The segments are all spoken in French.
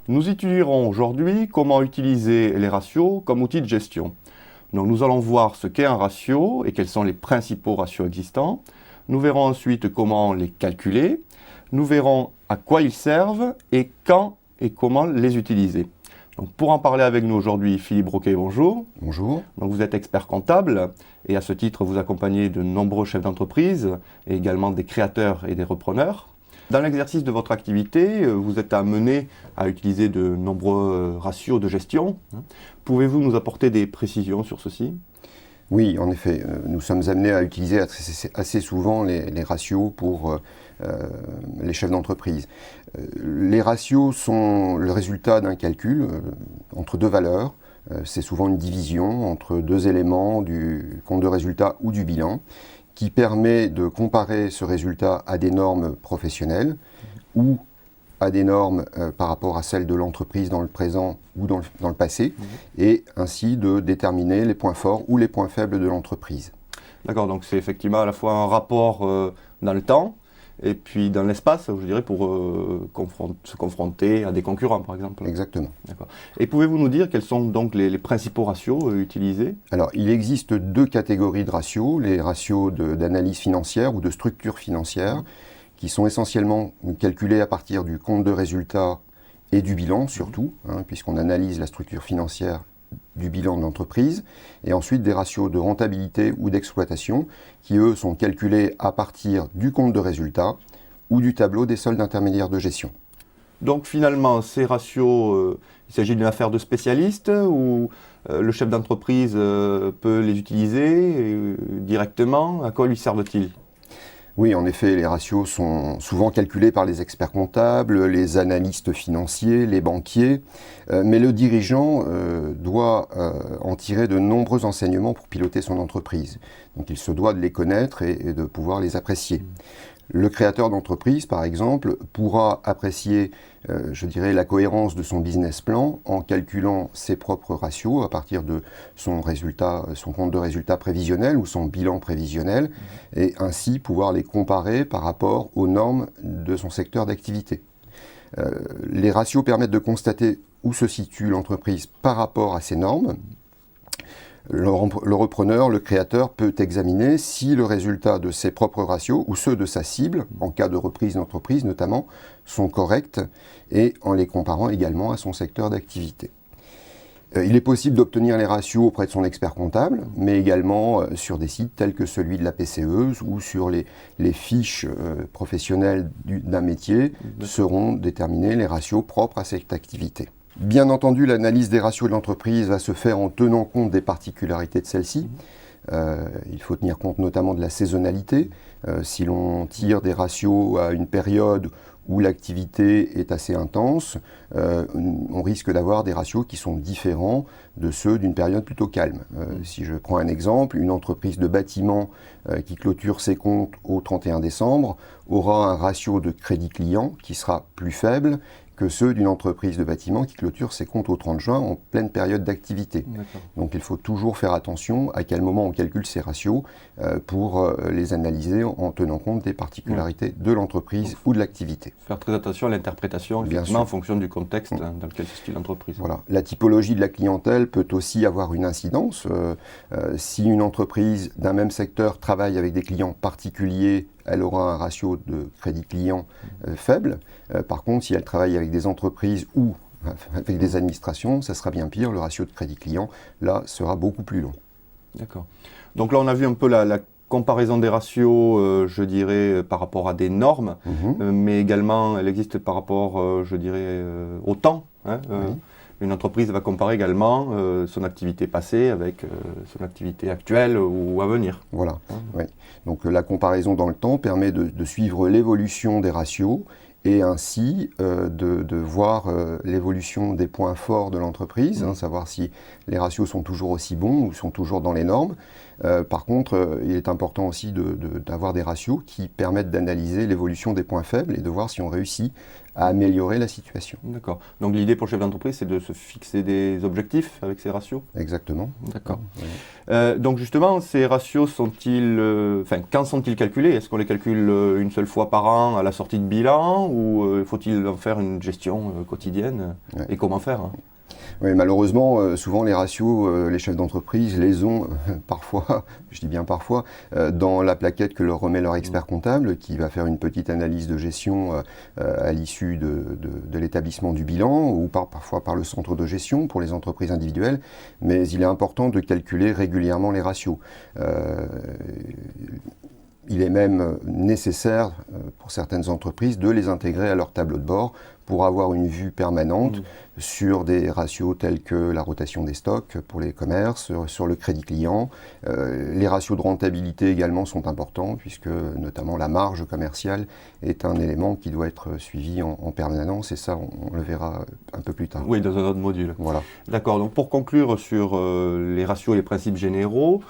Nous étudierons aujourd'hui comment utiliser les ratios comme outil de gestion. Donc nous allons voir ce qu'est un ratio et quels sont les principaux ratios existants. Nous verrons ensuite comment les calculer. Nous verrons à quoi ils servent et quand et comment les utiliser. Donc pour en parler avec nous aujourd'hui, Philippe Broquet, bonjour. Bonjour. Donc vous êtes expert comptable et à ce titre vous accompagnez de nombreux chefs d'entreprise et également des créateurs et des repreneurs. Dans l'exercice de votre activité, vous êtes amené à utiliser de nombreux ratios de gestion. Pouvez-vous nous apporter des précisions sur ceci ? Oui, en effet, nous sommes amenés à utiliser assez souvent les ratios pour les chefs d'entreprise. Les ratios sont le résultat d'un calcul entre deux valeurs. C'est souvent une division entre deux éléments du compte de résultat ou du bilan, qui permet de comparer ce résultat à des normes professionnelles ou à des normes par rapport à celles de l'entreprise dans le présent ou dans le passé, et ainsi de déterminer les points forts ou les points faibles de l'entreprise. D'accord, donc c'est effectivement à la fois un rapport dans le temps et puis dans l'espace, je dirais, pour se confronter à des concurrents, par exemple. Exactement. D'accord. Et pouvez-vous nous dire quels sont donc les principaux ratios utilisés ? Alors, il existe deux catégories de ratios, les ratios d'analyse financière ou de structure financière, qui sont essentiellement calculés à partir du compte de résultat et du bilan surtout, puisqu'on analyse la structure financière du bilan de l'entreprise, et ensuite des ratios de rentabilité ou d'exploitation, qui eux sont calculés à partir du compte de résultat ou du tableau des soldes intermédiaires de gestion. Donc finalement, ces ratios, il s'agit d'une affaire de spécialistes ou le chef d'entreprise peut les utiliser directement ? À quoi lui servent-ils ? Oui, en effet, les ratios sont souvent calculés par les experts comptables, les analystes financiers, les banquiers, mais le dirigeant doit en tirer de nombreux enseignements pour piloter son entreprise. Donc il se doit de les connaître et de pouvoir les apprécier. Le créateur d'entreprise, par exemple, pourra apprécier, je dirais, la cohérence de son business plan en calculant ses propres ratios à partir de son résultat, son compte de résultat prévisionnel ou son bilan prévisionnel, et ainsi pouvoir les comparer par rapport aux normes de son secteur d'activité. Les ratios permettent de constater où se situe l'entreprise par rapport à ces normes. Le repreneur, le créateur, peut examiner si le résultat de ses propres ratios ou ceux de sa cible, en cas de reprise d'entreprise notamment, sont corrects et en les comparant également à son secteur d'activité. Il est possible d'obtenir les ratios auprès de son expert comptable, mais également sur des sites tels que celui de la PCE ou sur les fiches professionnelles d'un métier seront déterminés les ratios propres à cette activité. Bien entendu, l'analyse des ratios de l'entreprise va se faire en tenant compte des particularités de celle-ci. Il faut tenir compte notamment de la saisonnalité. Si l'on tire des ratios à une période où l'activité est assez intense, on risque d'avoir des ratios qui sont différents de ceux d'une période plutôt calme. Si je prends un exemple, une entreprise de bâtiment qui clôture ses comptes au 31 décembre aura un ratio de crédit client qui sera plus faible que ceux d'une entreprise de bâtiment qui clôture ses comptes au 30 juin en pleine période d'activité. Donc il faut toujours faire attention à quel moment on calcule ces ratios pour les analyser en tenant compte des particularités de l'entreprise ou de l'activité. Faire très attention à l'interprétation, effectivement, en fonction du contexte dans lequel se situe l'entreprise. Voilà. La typologie de la clientèle peut aussi avoir une incidence. Si une entreprise d'un même secteur travaille avec des clients particuliers, elle aura un ratio de crédit client faible. Par contre, si elle travaille avec des entreprises ou avec des administrations, ça sera bien pire. Le ratio de crédit client, là, sera beaucoup plus long. D'accord. Donc là, on a vu un peu la comparaison des ratios, je dirais, par rapport à des normes, mais également, elle existe par rapport, je dirais, au temps. Une entreprise va comparer également son activité passée avec son activité actuelle ou à venir. Voilà. Oui. Donc la comparaison dans le temps permet de suivre l'évolution des ratios et ainsi de voir l'évolution des points forts de l'entreprise, savoir si les ratios sont toujours aussi bons ou sont toujours dans les normes. Par contre, il est important aussi d'avoir des ratios qui permettent d'analyser l'évolution des points faibles et de voir si on réussit à améliorer la situation. D'accord. Donc l'idée pour le chef d'entreprise, c'est de se fixer des objectifs avec ces ratios? Exactement. D'accord. Oui. Donc justement, ces ratios sont-ils, quand sont-ils calculés? Est-ce qu'on les calcule une seule fois par an à la sortie de bilan ou faut-il en faire une gestion quotidienne? Ouais. Et comment faire? Oui, malheureusement, souvent les ratios, les chefs d'entreprise les ont parfois, je dis bien parfois, dans la plaquette que leur remet leur expert comptable, qui va faire une petite analyse de gestion à l'issue de l'établissement du bilan, ou parfois par le centre de gestion pour les entreprises individuelles. Mais il est important de calculer régulièrement les ratios. Il est même nécessaire pour certaines entreprises de les intégrer à leur tableau de bord pour avoir une vue permanente sur des ratios tels que la rotation des stocks pour les commerces, sur le crédit client. Les ratios de rentabilité également sont importants puisque notamment la marge commerciale est un élément qui doit être suivi en permanence et ça on le verra un peu plus tard. Oui, dans un autre module. Voilà. D'accord, donc pour conclure sur les ratios et les principes généraux,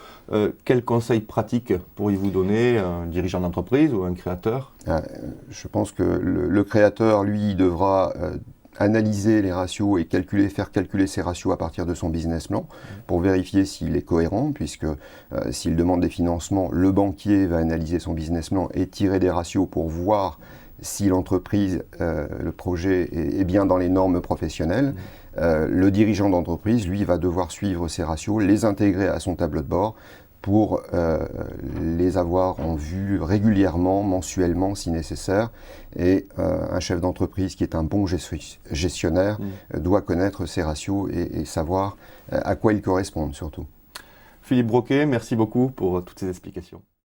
quels conseils pratiques pourriez-vous donner à un dirigeant d'entreprise ou à un créateur? Je pense que le créateur, lui, devra analyser les ratios et faire calculer ces ratios à partir de son business plan pour vérifier s'il est cohérent, puisque s'il demande des financements, le banquier va analyser son business plan et tirer des ratios pour voir si l'entreprise, le projet est bien dans les normes professionnelles. Le dirigeant d'entreprise, lui, va devoir suivre ces ratios, les intégrer à son tableau de bord pour les avoir en vue régulièrement, mensuellement si nécessaire. Et un chef d'entreprise qui est un bon gestionnaire doit connaître ces ratios et savoir à quoi ils correspondent surtout. Philippe Broquet, merci beaucoup pour toutes ces explications.